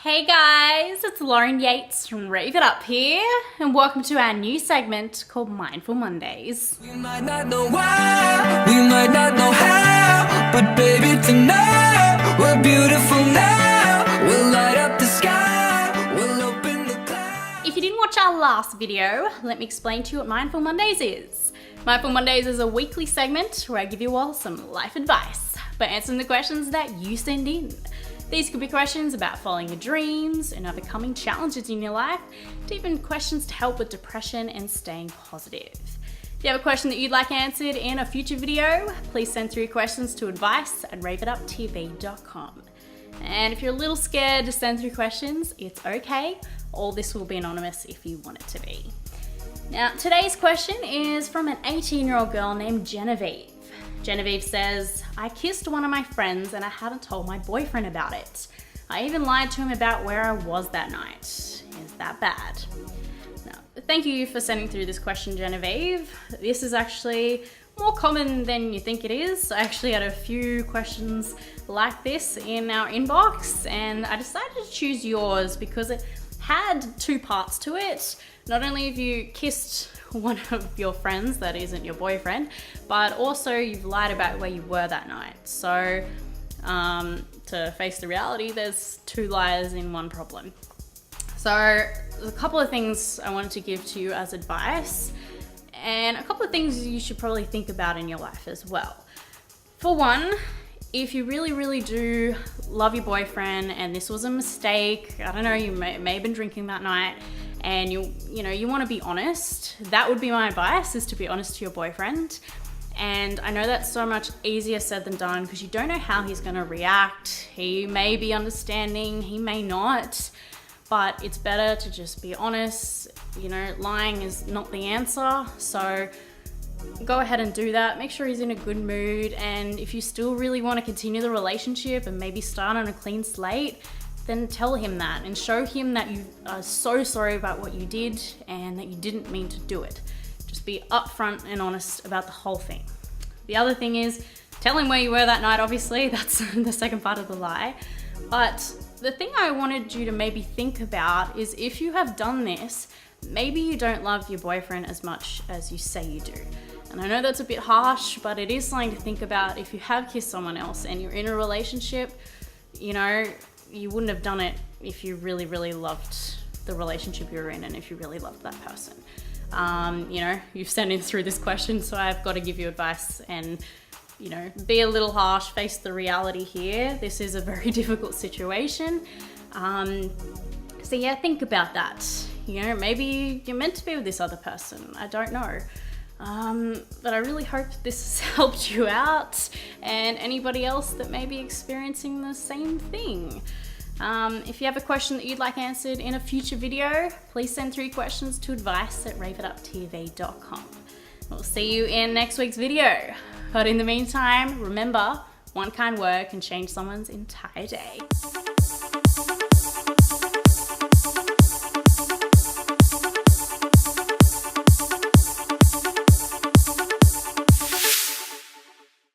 Hey guys, it's Lauren Yates from Rave It Up here, and welcome to our new segment called Mindful Mondays. We might not know why, we might not know how, but baby tonight, we're beautiful now. We'll light up the sky, we'll open the clouds. If you didn't watch our last video, let me explain to you what Mindful Mondays is. Mindful Mondays is a weekly segment where I give you all some life advice by answering the questions that you send in. These could be questions about following your dreams and overcoming challenges in your life, to even questions to help with depression and staying positive. If you have a question that you'd like answered in a future video, please send through your questions to advice@raveituptv.com. And if you're a little scared to send through questions, it's okay. All this will be anonymous if you want it to be. Now, today's question is from an 18-year-old girl named Genevieve. Genevieve says, I kissed one of my friends and I hadn't told my boyfriend about it. I even lied to him about where I was that night. Is that bad? Now, thank you for sending through this question, Genevieve. This is actually more common than you think it is. I actually had a few questions like this in our inbox, and I decided to choose yours because it had two parts to it. Not only have you kissed one of your friends that isn't your boyfriend, but also you've lied about where you were that night. So to face the reality, there's two lies in one problem. So there's a couple of things I wanted to give to you as advice, and a couple of things you should probably think about in your life as well. For one, if you really do love your boyfriend and this was a mistake, I don't know, you may have been drinking that night, and you want to be honest, that would be my advice, is to be honest to your boyfriend. And I know that's so much easier said than done because you don't know how he's going to react. He may be understanding, he may not, but it's better to just be honest. Lying is not the answer, so go ahead and do that. Make sure he's in a good mood, and if you still really want to continue the relationship and maybe start on a clean slate, then tell him that and show him that you are so sorry about what you did and that you didn't mean to do it. Just be upfront and honest about the whole thing. The other thing is, tell him where you were that night, obviously, that's the second part of the lie. But the thing I wanted you to maybe think about is, if you have done this, maybe you don't love your boyfriend as much as you say you do. And I know that's a bit harsh, but it is something to think about. If you have kissed someone else and you're in a relationship, you wouldn't have done it if you really loved the relationship you're in and if you really loved that person. You've sent in through this question, so I've got to give you advice and, be a little harsh, face the reality here. This is a very difficult situation. So yeah, think about that. Maybe you're meant to be with this other person. I don't know. But I really hope this has helped you out and anybody else that may be experiencing the same thing. If you have a question that you'd like answered in a future video, please send through questions to advice@raveituptv.com. We'll see you in next week's video. But in the meantime, remember, one kind word can change someone's entire day.